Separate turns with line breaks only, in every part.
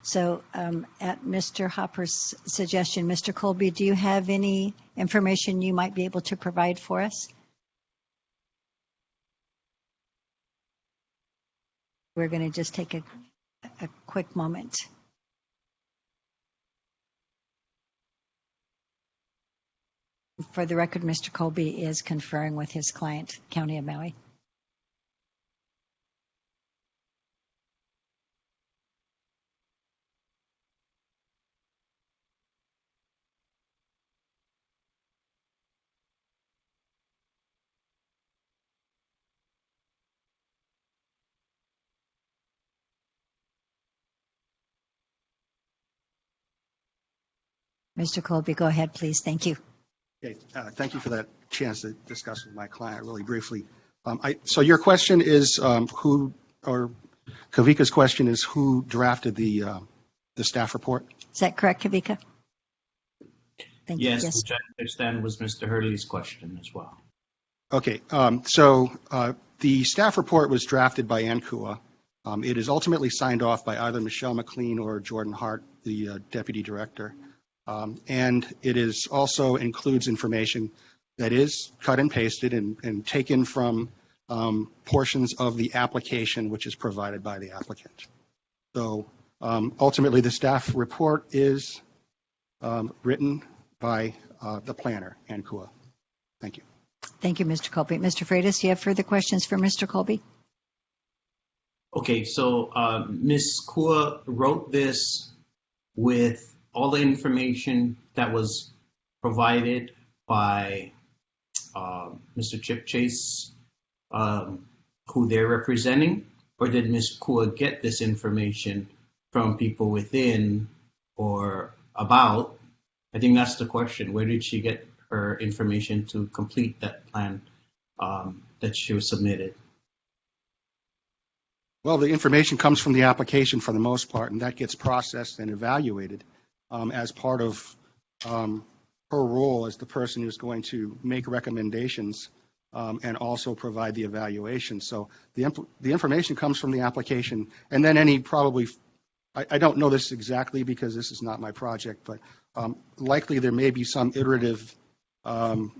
So at Mr. Hopper's suggestion, Mr. Colby, do you have any information you might be able to provide for us? We're going to just take a quick moment. For the record, Mr. Colby is conferring with his client, County of Maui. Mr. Colby, go ahead, please. Thank you.
Okay, thank you for that chance to discuss with my client really briefly. So your question is who, or Kavika's question is who drafted the staff report?
Is that correct, Kavika? Thank you.
Yes, which I understand was Mr. Hurley's question as well.
Okay, so the staff report was drafted by ANCUA. It is ultimately signed off by either Michelle McLean or Jordan Hart, the deputy director. And it is also includes information that is cut and pasted and taken from portions of the application which is provided by the applicant. So ultimately the staff report is written by the planner, ANCUA. Thank you.
Thank you, Mr. Colby. Mr. Freitas, do you have further questions for Mr. Colby?
Okay, so Ms. Kua wrote this with all the information that was provided by Mr. Chip Chase, who they're representing, or did Ms. Kua get this information from people within or about? I think that's the question. Where did she get her information to complete that plan that she was submitted?
Well, the information comes from the application for the most part, and that gets processed and evaluated as part of her role as the person who's going to make recommendations and also provide the evaluation. So the information comes from the application, and then any probably, I don't know this exactly because this is not my project, but likely there may be some iterative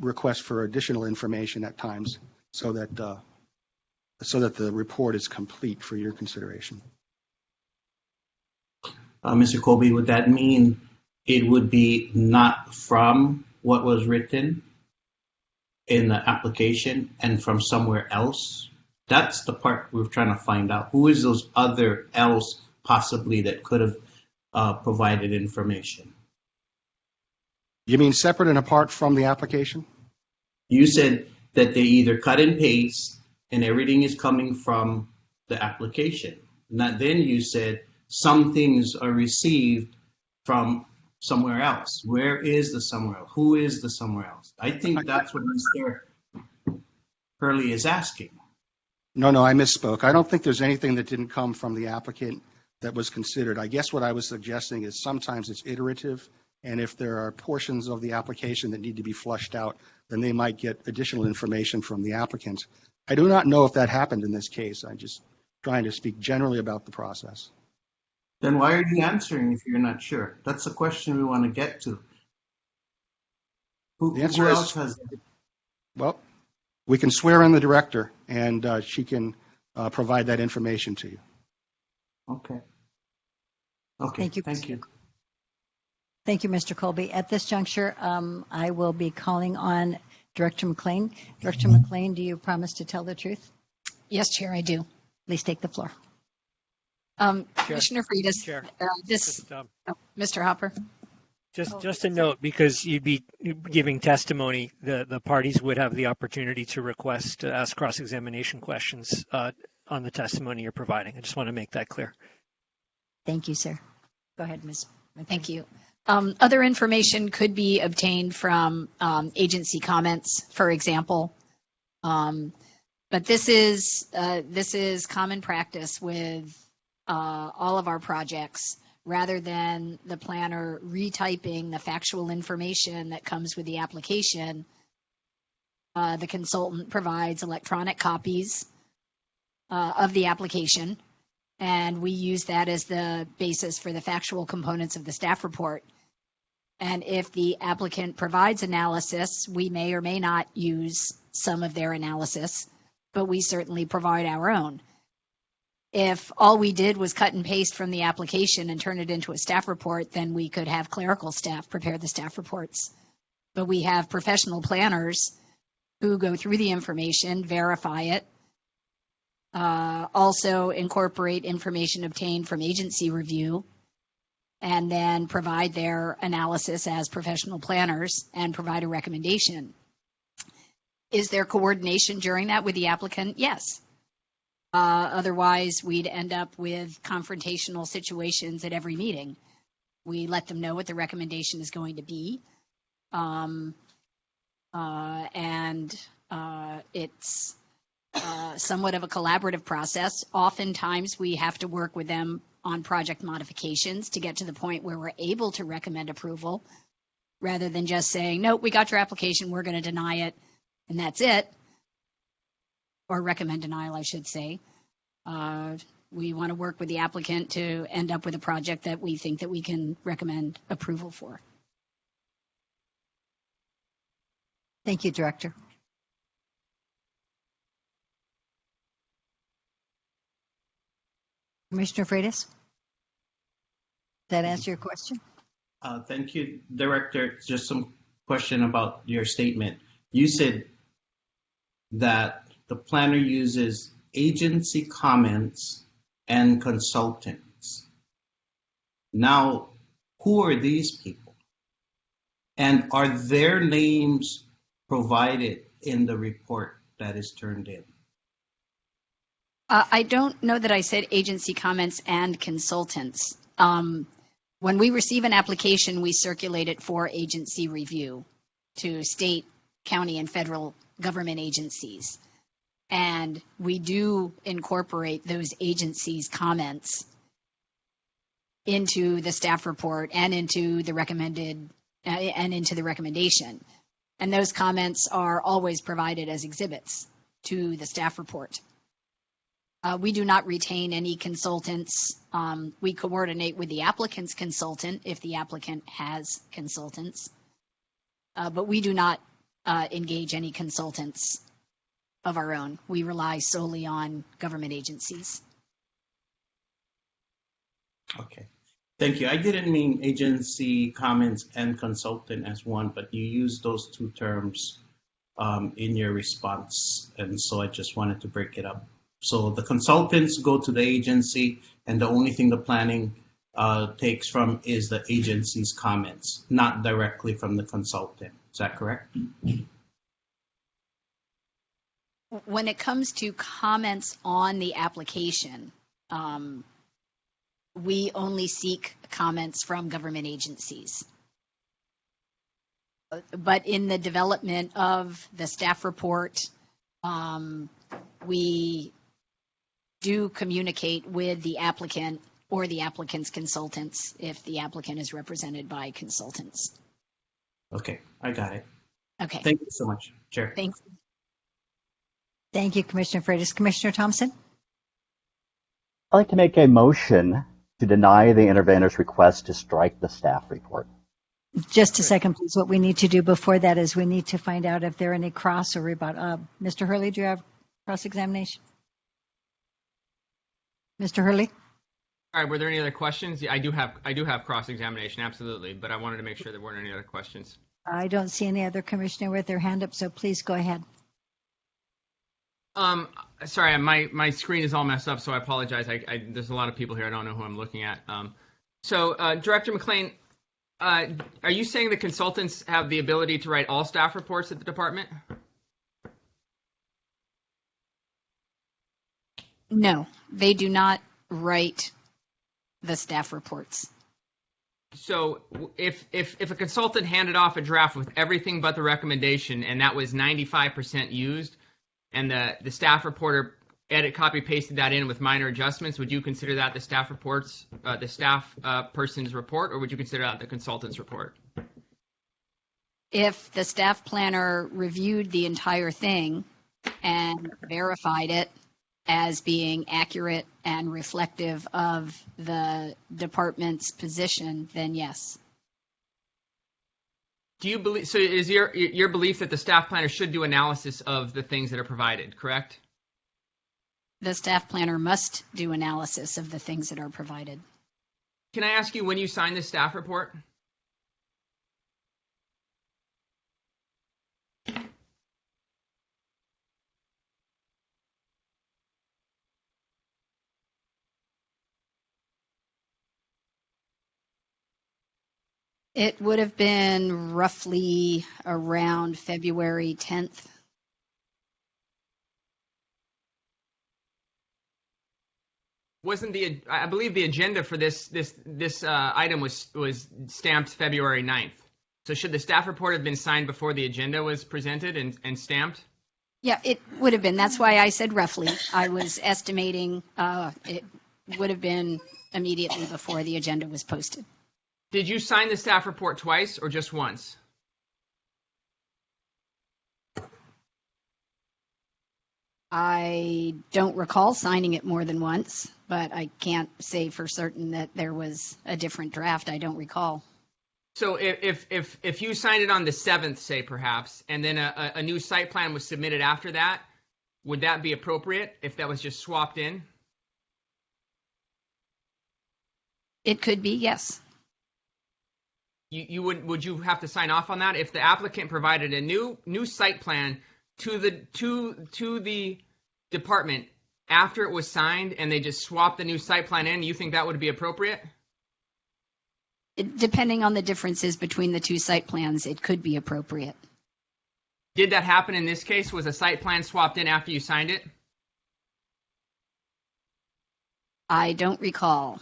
request for additional information at times so that the report is complete for your consideration.
Mr. Colby, would that mean it would be not from what was written in the application and from somewhere else? That's the part we're trying to find out. Who is those other else possibly that could have provided information?
You mean separate and apart from the application?
You said that they either cut and paste and everything is coming from the application. Not then you said some things are received from somewhere else. Where is the somewhere else? Who is the somewhere else? I think that's what Mr. Hurley is asking.
No, I misspoke. I don't think there's anything that didn't come from the applicant that was considered. I guess what I was suggesting is sometimes it's iterative, and if there are portions of the application that need to be flushed out, then they might get additional information from the applicant. I do not know if that happened in this case. I'm just trying to speak generally about the process.
Then why are you answering if you're not sure? That's the question we want to get to. Who else has it?
Well, we can swear in the director, and she can provide that information to you.
Okay.
Thank you.
Thank you.
Thank you, Mr. Colby. At this juncture, I will be calling on Director McLean. Director McLean, do you promise to tell the truth?
Yes, Chair, I do.
Please take the floor.
Commissioner Freitas,
Chair.
Mr. Hopper.
Just a note, because you'd be giving testimony, the parties would have the opportunity to request to ask cross-examination questions on the testimony you're providing. I just want to make that clear.
Thank you, sir. Go ahead, Ms. McLean.
Thank you. Other information could be obtained from agency comments, for example. But this is common practice with all of our projects. Rather than the planner retyping the factual information that comes with the application, the consultant provides electronic copies of the application and we use that as the basis for the factual components of the staff report. And if the applicant provides analysis, we may or may not use some of their analysis, but we certainly provide our own. If all we did was cut and paste from the application and turn it into a staff report, then we could have clerical staff prepare the staff reports. But we have professional planners who go through the information, verify it, also incorporate information obtained from agency review, and then provide their analysis as professional planners and provide a recommendation. Is there coordination during that with the applicant? Yes. Otherwise, we'd end up with confrontational situations at every meeting. We let them know what the recommendation is going to be. It's somewhat of a collaborative process. Oftentimes, we have to work with them on project modifications to get to the point where we're able to recommend approval, rather than just saying, nope, we got your application, we're going to deny it, and that's it. Or recommend denial, I should say. We want to work with the applicant to end up with a project that we think that we can recommend approval for.
Thank you, Director. Commissioner Freitas? Does that answer your question?
Thank you, Director. Just some question about your statement. You said that the planner uses agency comments and consultants. Now, who are these people? And are their names provided in the report that is turned in?
I don't know that I said agency comments and consultants. When we receive an application, we circulate it for agency review to state, county, and federal government agencies. And we do incorporate those agencies' comments into the staff report and into the recommendation. And those comments are always provided as exhibits to the staff report. We do not retain any consultants. We coordinate with the applicant's consultant if the applicant has consultants. But we do not engage any consultants of our own. We rely solely on government agencies.
Okay. Thank you. I didn't mean agency comments and consultant as one, but you used those two terms in your response. And so I just wanted to break it up. So the consultants go to the agency, and the only thing the planning takes from is the agency's comments, not directly from the consultant. Is that correct?
When it comes to comments on the application, we only seek comments from government agencies. But in the development of the staff report, we do communicate with the applicant or the applicant's consultants if the applicant is represented by consultants.
Okay, I got it.
Okay.
Thank you so much, Chair.
Thanks.
Thank you, Commissioner Freitas. Commissioner Thompson?
I'd like to make a motion to deny the intervener's request to strike the staff report.
Just a second, please. What we need to do before that is we need to find out if there are any cross or rebut. Mr. Hurley, do you have cross-examination? Mr. Hurley?
All right, were there any other questions? Yeah, I do have cross-examination, absolutely, but I wanted to make sure there weren't any other questions.
I don't see any other commissioner with their hand up, so please go ahead.
Sorry, my screen is all messed up, so I apologize. There's a lot of people here. I don't know who I'm looking at. Director McLean, are you saying the consultants have the ability to write all staff reports at the department?
No, they do not write the staff reports.
So if a consultant handed off a draft with everything but the recommendation and that was 95% used, and the staff reporter copy pasted that in with minor adjustments, would you consider that the staff reports, the staff person's report, or would you consider that the consultant's report?
If the staff planner reviewed the entire thing and verified it as being accurate and reflective of the department's position, then yes.
Do you believe, so is your belief that the staff planner should do analysis of the things that are provided, correct?
The staff planner must do analysis of the things that are provided.
Can I ask you when you signed the staff report?
It would have been roughly around February 10th.
Wasn't I believe the agenda for this item was stamped February 9th. So should the staff report have been signed before the agenda was presented and stamped?
Yeah, it would have been. That's why I said roughly. I was estimating it would have been immediately before the agenda was posted.
Did you sign the staff report twice or just once?
I don't recall signing it more than once, but I can't say for certain that there was a different draft. I don't recall.
So if you signed it on the 7th, say perhaps, and then a new site plan was submitted after that, would that be appropriate if that was just swapped in?
It could be, yes.
Would you have to sign off on that if the applicant provided a new site plan to the department after it was signed and they just swapped the new site plan in? You think that would be appropriate?
Depending on the differences between the two site plans, it could be appropriate.
Did that happen in this case? Was a site plan swapped in after you signed it?
I don't recall.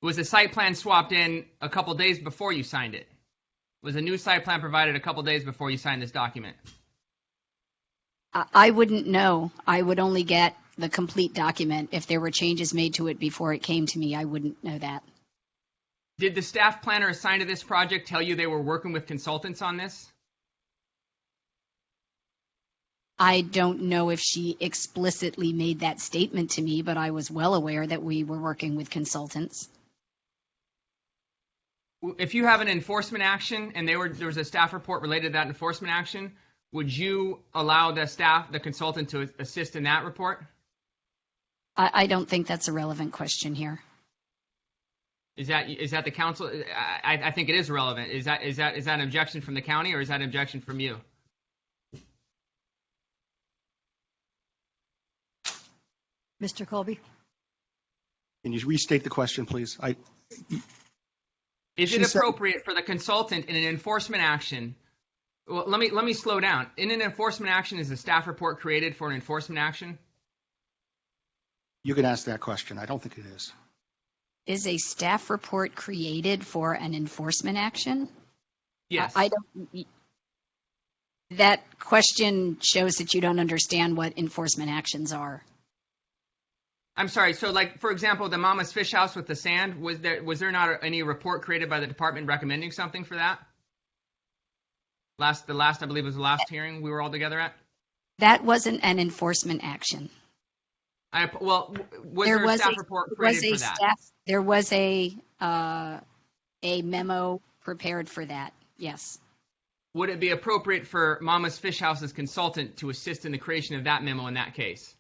Was the site plan swapped in a couple days before you signed it? Was a new site plan provided a couple days before you signed this document?
I wouldn't know. I would only get the complete document. If there were changes made to it before it came to me, I wouldn't know that.
Did the staff planner assigned to this project tell you they were working with consultants on this?
I don't know if she explicitly made that statement to me, but I was well aware that we were working with consultants.
If you have an enforcement action and there was a staff report related to that enforcement action, would you allow the consultant to assist in that report?
I don't think that's a relevant question here.
Is that the council? I think it is relevant. Is that an objection from the county or is that an objection from you?
Mr. Colby?
Can you restate the question, please?
Is it appropriate for the consultant in an enforcement action? Well, let me slow down. In an enforcement action, is a staff report created for an enforcement action?
You can ask that question. I don't think it is.
Is a staff report created for an enforcement action?
Yes.
I don't. That question shows that you don't understand what enforcement actions are.
I'm sorry. So, like, for example, the Mama's Fish House with the sand, was there not any report created by the department recommending something for that? I believe was the last hearing we were all together at?
That wasn't an enforcement action.
Was there a staff report created for that?
There was a memo prepared for that, yes.
Would it be appropriate for Mama's Fish House's consultant to assist in the creation of that memo in that case?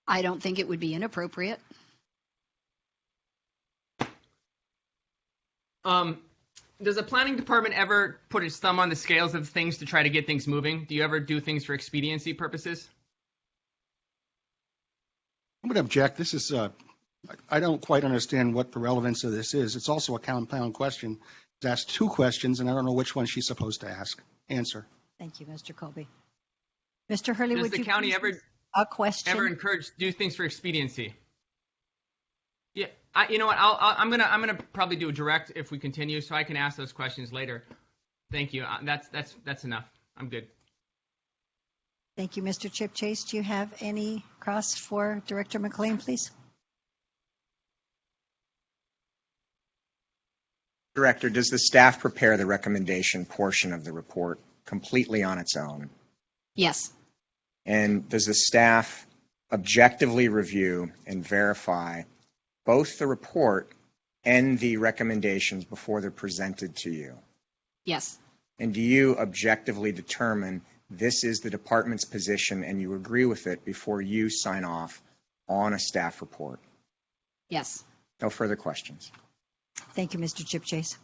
I don't think it would be inappropriate.
Does the planning department ever put its thumb on the scales of things to try to get things moving? Do you ever do things for expediency purposes?
I'm going to object. This is, I don't quite understand what the relevance of this is. It's also a compound question. It's asked two questions, and I don't know which one she's supposed to answer.
Thank you, Mr. Colby. Mr. Hurley,
Does
would
the
you
county
please a question?
ever encourage do things for expediency? Yeah, you know what? I'm gonna probably do a direct if we continue, so I can ask those questions later. Thank you. That's enough. I'm good.
Thank you, Mr. Chip Chase. Do you have any cross for Director McLean, please?
Director, does the staff prepare the recommendation portion of the report completely on its own?
Yes.
And does the staff objectively review and verify both the report and the recommendations before they're presented to you?
Yes.
And do you objectively determine this is the department's position and you agree with it before you sign off on a staff report?
Yes.
No further questions.
Thank you, Mr. Chipchase.